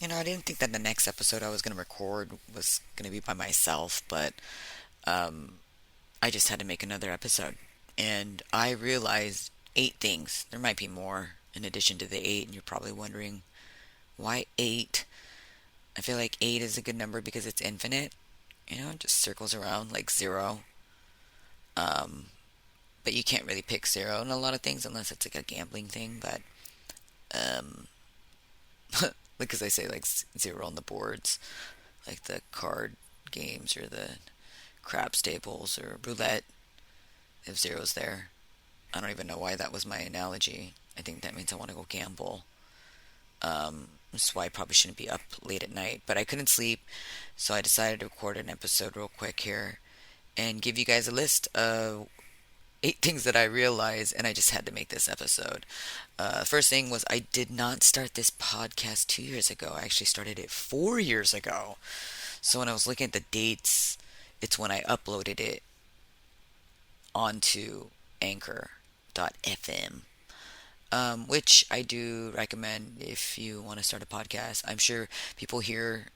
I didn't think that the next episode I was going to record was going to be by myself, but I just had to make another episode. And I realized eight things. There might be more in addition to the eight, and you're probably wondering why eight? I feel like eight is a good number because it's infinite. It just circles around like zero. Um, but you can't really pick zero in a lot of things unless it's like a gambling thing. But um, because I say like zero on the boards, like the card games or the crap stables or roulette, if zero's there. I don't even know why that was my analogy. I think that means I want to go gamble. That's why I probably shouldn't be up late at night. But I couldn't sleep, so I decided to record an episode real quick here and give you guys a list of eight things that I realized, and I just had to make this episode. First thing was I did not start this podcast 2 years ago. I actually started it 4 years ago. So when I was looking at the dates, it's when I uploaded it onto Anchor.fm, which I do recommend if you want to start a podcast. I'm sure people here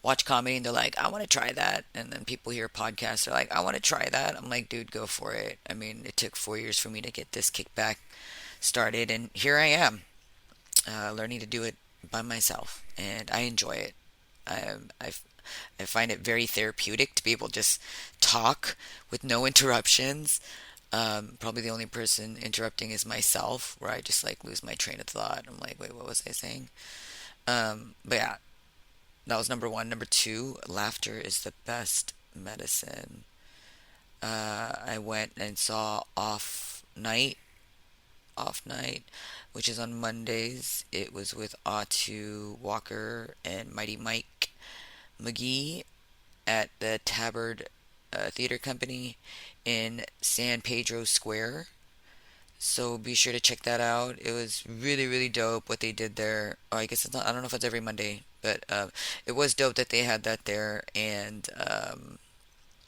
watch comedy and they're like, I want to try that. And then people hear podcasts, they're like, I want to try that. I'm like, dude, go for it. I mean, it took 4 years for me to get this kickback started, and here I am, learning to do it by myself, and I enjoy it. I, I, I find it very therapeutic to be able to just talk with no interruptions. Probably the only person interrupting is myself, where I just like lose my train of thought. I'm like, wait, what was I saying? But yeah, that was number one. Number two, laughter is the best medicine. I went and saw Off Night, which is on Mondays. It was with Atu Walker and Mighty Mike McGee at the Tabard Theater Company in San Pedro Square. So be sure to check that out. It was really, really dope what they did there. Oh, I guess it's not, I don't know if it's every Monday, but it was dope that they had that there. And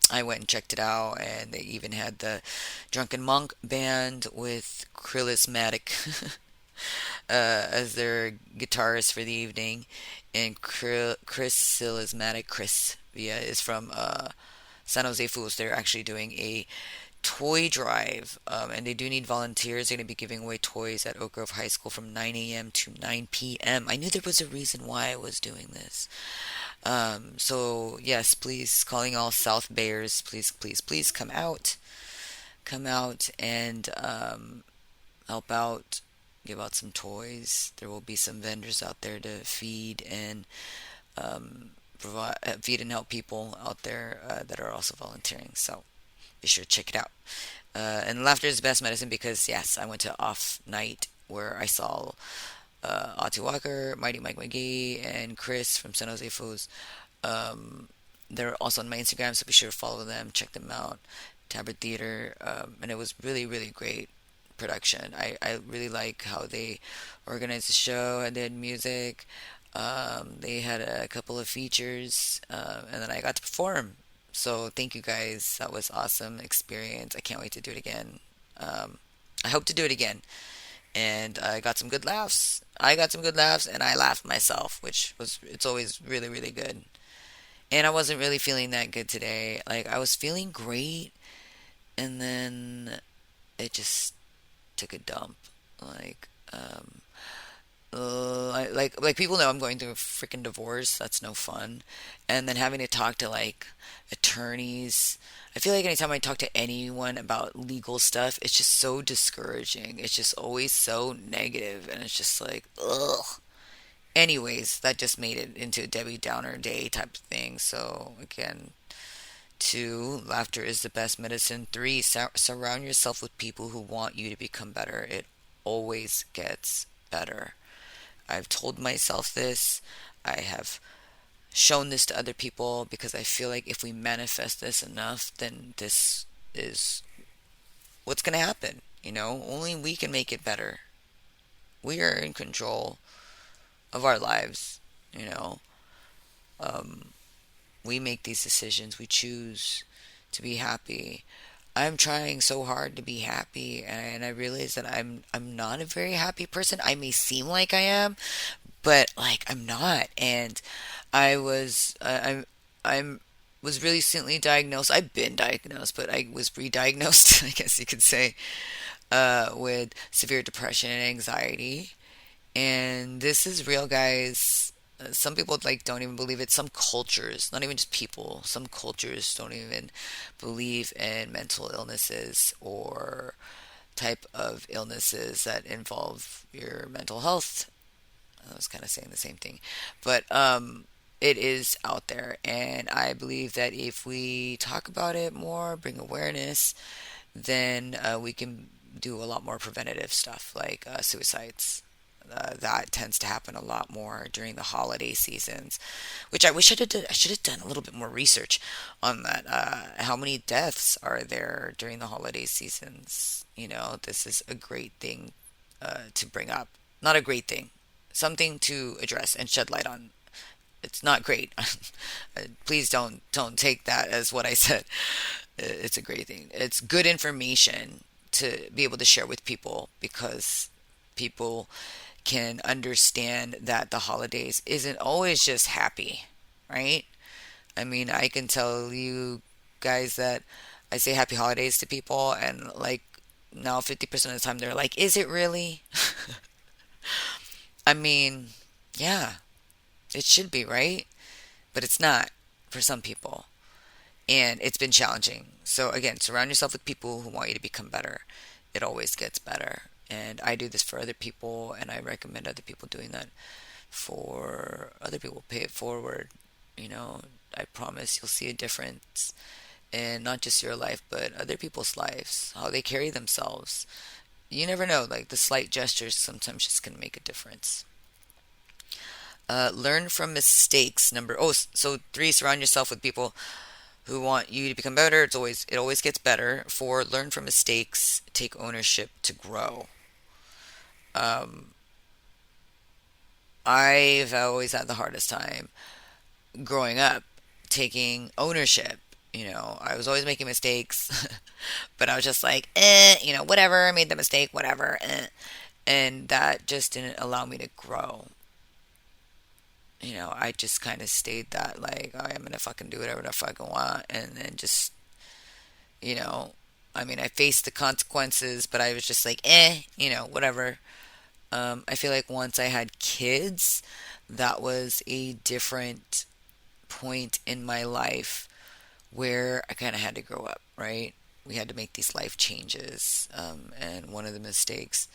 I went and checked it out, and they even had the Drunken Monk band with Krillismatic as their guitarist for the evening. And Chris Silismatic, Chris, yeah, is from San Jose Fools. They're actually doing a toy drive, and they do need volunteers. They're going to be giving away toys at Oak Grove High School from 9 a.m. to 9 p.m. I knew there was a reason why I was doing this. So yes, please, calling all South Bayers, please, please, please come out and help out, give out some toys. There will be some vendors out there to feed and provide, feed and help people out there that are also volunteering. So be sure to check it out. And laughter is the best medicine because yes, I went to off night where I saw Atu Walker, Mighty Mike McGee, and Chris from San Jose Foods. Um, they're also on my Instagram, so be sure to follow them, check them out. Tabard Theater, and it was really, really great production. I really like how they organized the show and did music. They had a couple of features, and then I got to perform. So thank you guys. That was awesome experience. I can't wait to do it again. Um, I hope to do it again. And I got some good laughs. I got some good laughs, and I laughed myself, which was it's always really, really good. And I wasn't really feeling that good today. Like I was feeling great, and then it just took a dump. Like, like people know I'm going through a freaking divorce. That's no fun. And then having to talk to like attorneys. I feel like anytime I talk to anyone about legal stuff, it's just so discouraging. It's just always so negative, and it's just like, ugh. Anyways, that just made it into a Debbie Downer day type of thing. So again, two, laughter is the best medicine. Three, surround yourself with people who want you to become better. It always gets better. I've told myself this. I have shown this to other people because I feel like if we manifest this enough, then this is what's going to happen. Only we can make it better. We are in control of our lives. You know, um, we make these decisions. We choose to be happy. I'm trying so hard to be happy, and I realize that I'm not a very happy person. I may seem like I am, but like I'm not. And I was I'm was recently diagnosed. I've been diagnosed, but I was re-diagnosed, I guess you could say, with severe depression and anxiety. And this is real, guys. Some people like don't even believe it. Some cultures, not even just people, some cultures don't even believe in mental illnesses or type of illnesses that involve your mental health. I was kind of saying the same thing, but it is out there, and I believe that if we talk about it more, bring awareness, then we can do a lot more preventative stuff like suicides. That tends to happen a lot more during the holiday seasons, which I wish I should have done a little bit more research on that. How many deaths are there during the holiday seasons? This is a great thing to bring up. Not a great thing, something to address and shed light on. It's not great. Please don't take that as what I said. It's a great thing. It's good information to be able to share with people because people can understand that the holidays isn't always just happy, right? I mean, I can tell you guys that I say happy holidays to people, and like now 50% of the time they're like, is it really? I mean, yeah, it should be, right? But it's not for some people. And it's been challenging. So, again, surround yourself with people who want you to become better. It always gets better. And I do this for other people, and I recommend other people doing that for other people. Pay it forward. You know, I promise you'll see a difference in not just your life, but other people's lives, how they carry themselves. You never know, like the slight gestures sometimes just can make a difference. Learn from mistakes. So three, surround yourself with people who want you to become better. It always gets better. Four, learn from mistakes, take ownership to grow. Um, I've always had the hardest time growing up taking ownership. I was always making mistakes, but I was just like, whatever. I made the mistake, whatever. And that just didn't allow me to grow. I just kind of stayed that like, oh, I'm gonna fucking do whatever the fuck I want, and then just, you know, I mean, I faced the consequences, but I was just like, whatever. I feel like once I had kids, that was a different point in my life where I kind of had to grow up, right? We had to make these life changes, and one of the mistakes,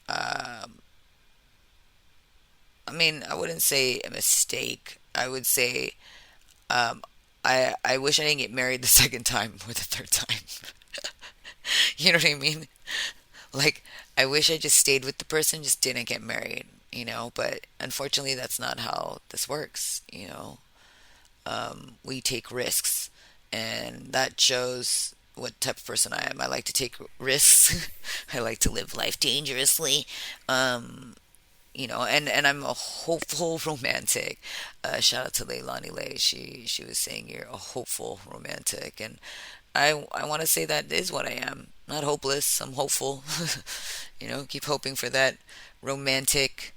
um, I mean, I wouldn't say a mistake. I would say Um, I wish I didn't get married the second time or the third time. You know what I mean? Like, I wish I just stayed with the person, just didn't get married, But unfortunately, that's not how this works. We take risks, and that shows what type of person I am. I like to take risks. I like to live life dangerously. Um, and I'm a hopeful romantic. Shout out to Leilani Lay. She was saying you're a hopeful romantic, and I want to say that is what I am. Not hopeless. I'm hopeful. Keep hoping for that romantic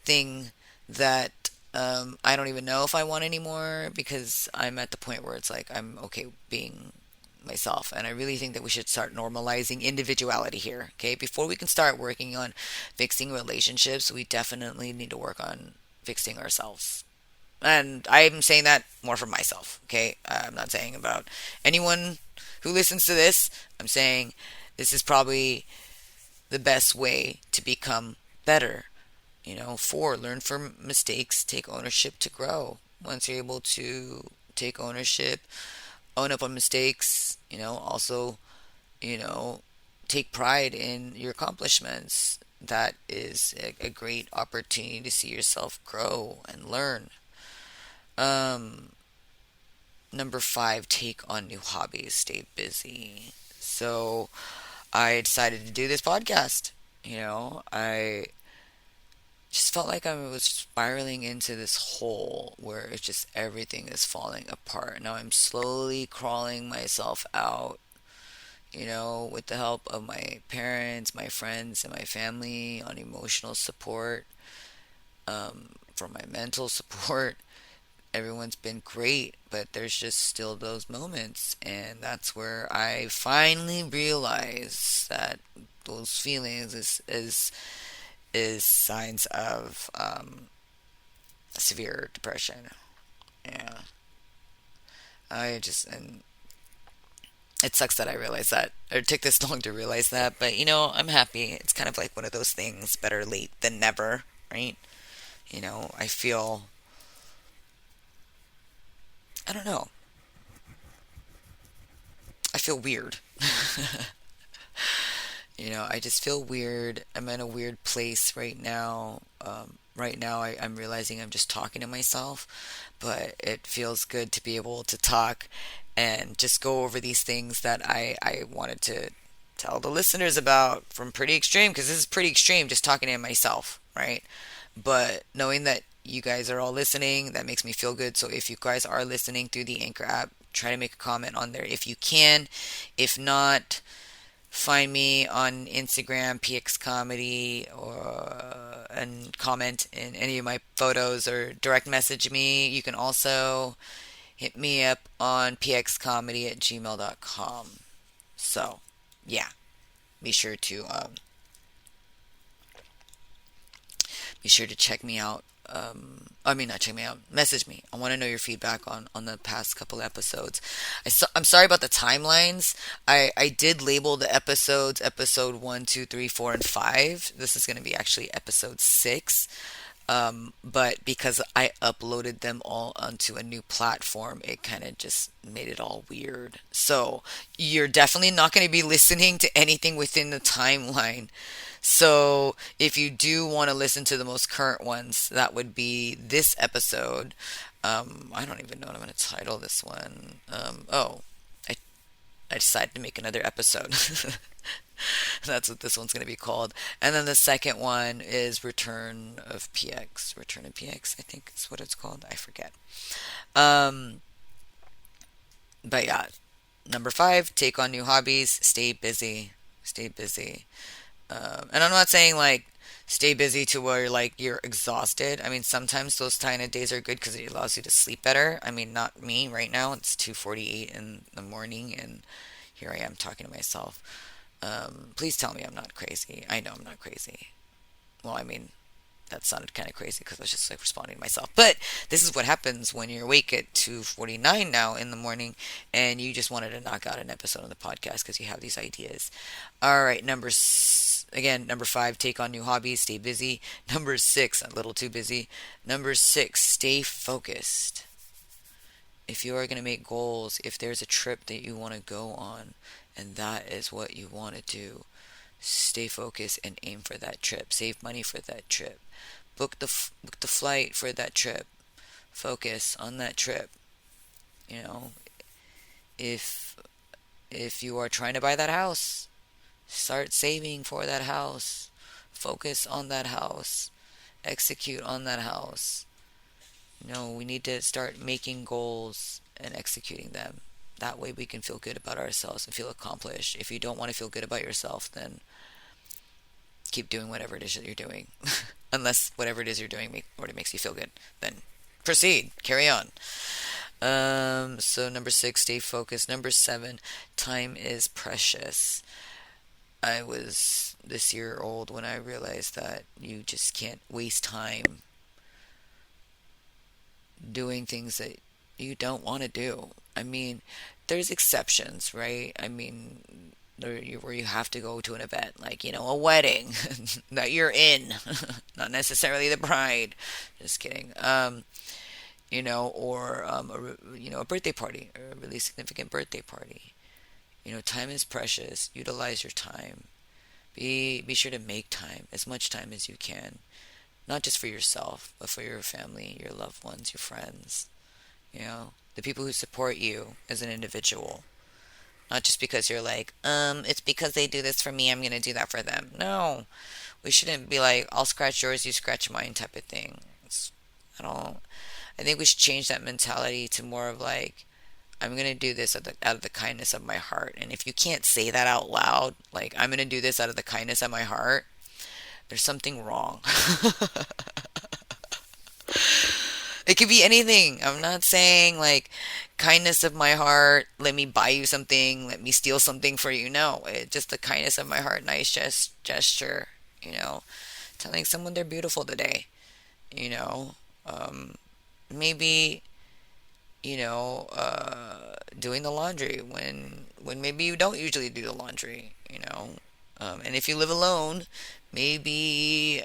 thing that I don't even know if I want anymore because I'm at the point where it's like I'm okay being myself. And I really think that we should start normalizing individuality here. Okay. Before we can start working on fixing relationships, we definitely need to work on fixing ourselves. And I'm saying that more for myself. Okay. I'm not saying about anyone who listens to this. I'm saying this is probably the best way to become better. Four, learn from mistakes, take ownership to grow. Once you're able to take ownership, own up on mistakes, also, you know, take pride in your accomplishments. That is a great opportunity to see yourself grow and learn. Um, Number five, take on new hobbies, stay busy. So I decided to do this podcast. I just felt like I was spiraling into this hole where it's just everything is falling apart. Now I'm slowly crawling myself out, with the help of my parents, my friends, and my family on emotional support. For my mental support, everyone's been great, but there's just still those moments, and that's where I finally realize that those feelings is signs of severe depression. Yeah, I just and it sucks that I realized that, or it took this long to realize that. But I'm happy. It's kind of like one of those things: better late than never, right? I feel, I don't know, I feel weird. I just feel weird. I'm in a weird place right now. Right now, I'm realizing I'm just talking to myself, but it feels good to be able to talk and just go over these things that I wanted to tell the listeners about from pretty extreme, because this is pretty extreme just talking to myself, right? But knowing that you guys are all listening, that makes me feel good. So if you guys are listening through the Anchor app, try to make a comment on there if you can. If not, find me on Instagram, PX Comedy, or and comment in any of my photos or direct message me. You can also hit me up on pxcomedy@gmail.com. So, yeah, be sure to check me out. I mean, not check me out. Message me. I want to know your feedback on the past couple episodes. I'm sorry about the timelines. I did label the episodes episode one, two, three, four, and five. This is going to be actually episode six. But because I uploaded them all onto a new platform, it kind of just made it all weird. So you're definitely not going to be listening to anything within the timeline. So if you do want to listen to the most current ones, that would be this episode. I don't even know what I'm going to title this one. I, I decided to make another episode. That's what this one's going to be called. And then the second one is Return of PX. Return of PX, I think is what it's called. I forget. Um, but yeah, number five, take on new hobbies. Stay busy. Stay busy. And I'm not saying like stay busy to where like you're exhausted. I mean, sometimes those kind of days are good because it allows you to sleep better. I mean, not me right now. It's 2:48 in the morning, and here I am talking to myself. Please tell me I'm not crazy. I know I'm not crazy. Well, I mean, that sounded kind of crazy because I was just like responding to myself. But this is what happens when you're awake at 2:49 now in the morning, and you just wanted to knock out an episode on the podcast because you have these ideas. All right, again, number five, take on new hobbies, stay busy. Number six, a little too busy. Number six, stay focused. If you are going to make goals, if there's a trip that you want to go on, and that is what you want to do, stay focused and aim for that trip. Save money for that trip. Book the flight for that trip. Focus on that trip. You know, if you are trying to buy that house, start saving for that house. Focus on that house. Execute on that house. We need to start making goals and executing them. That way we can feel good about ourselves and feel accomplished. If you don't want to feel good about yourself, then keep doing whatever it is that you're doing. Unless whatever it is you're doing already makes you feel good. Then proceed. Carry on. So number six, stay focused. Number seven, time is precious. I was this year old when I realized that you just can't waste time doing things that you don't want to do. I mean, there's exceptions, right? I mean, where you have to go to an event, like, a wedding that you're in, not necessarily the bride. Just kidding. Or a birthday party, a really significant birthday party. Time is precious. Utilize your time. Be sure to make time, as much time as you can, not just for yourself, but for your family, your loved ones, your friends, the people who support you as an individual. Not just because you're like, it's because they do this for me, I'm going to do that for them. No, we shouldn't be like, I'll scratch yours, you scratch mine type of thing. I don't, I think we should change that mentality to more of like, I'm going to do this out of the kindness of my heart. And if you can't say that out loud, like, I'm going to do this out of the kindness of my heart, there's something wrong. It could be anything. I'm not saying like kindness of my heart, let me buy you something, let me steal something for you. No, just the kindness of my heart, nice gesture, you know, telling someone they're beautiful today, you know. Um, maybe, doing the laundry when maybe you don't usually do the laundry, you know. And if you live alone, maybe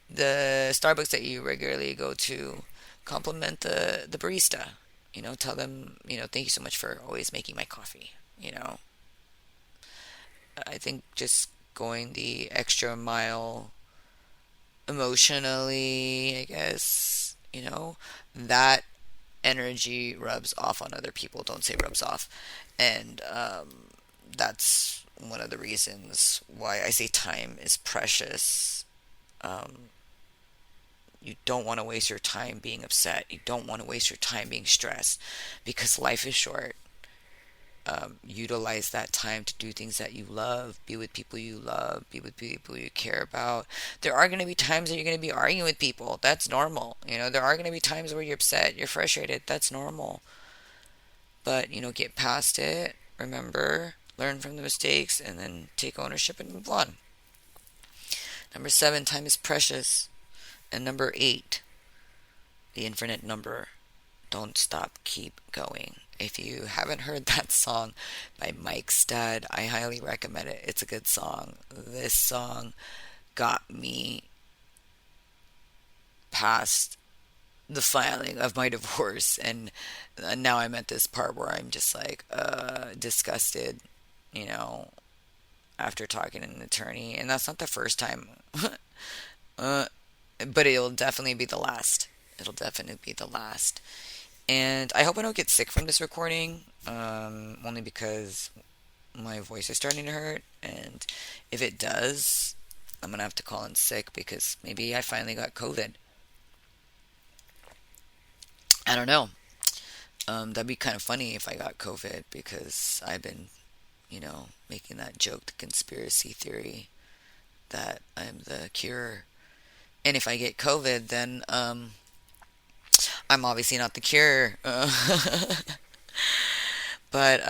the Starbucks that you regularly go to, compliment the barista. You know, tell them, thank you so much for always making my coffee. You know, I think just going the extra mile emotionally, I guess, that energy rubs off on other people. Don't say rubs off. And that's one of the reasons why I say time is precious. Um, you don't want to waste your time being upset. You don't want to waste your time being stressed because life is short. Utilize that time to do things that you love, be with people you love, be with people you care about. There are going to be times that you're going to be arguing with people. That's normal. There are going to be times where you're upset, you're frustrated. That's normal. But, get past it. Remember, learn from the mistakes and then take ownership and move on. Number 7, time is precious. And number 8, the infinite number. Don't stop, keep going. If you haven't heard that song by Mike Stud, I highly recommend it. It's a good song. This song got me past the filing of my divorce, and now I'm at this part where I'm just like disgusted, you know, after talking to an attorney, and that's not the first time. uh, but it'll definitely be the last. It'll definitely be the last. And I hope I don't get sick from this recording, only because my voice is starting to hurt. And if it does, I'm gonna have to call in sick because maybe I finally got COVID. I don't know. That'd be kind of funny if I got COVID because I've been, making that joke, the conspiracy theory that I'm the cure. And if I get COVID, then I'm obviously not the cure. But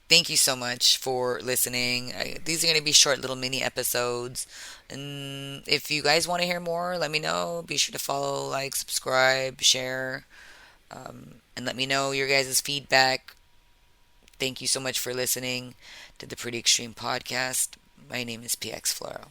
thank you so much for listening. These are going to be short little mini episodes. And if you guys want to hear more, let me know. Be sure to follow, like, subscribe, share, and let me know your guys' feedback. Thank you so much for listening to the Pretty Extreme Podcast. My name is PX Floro.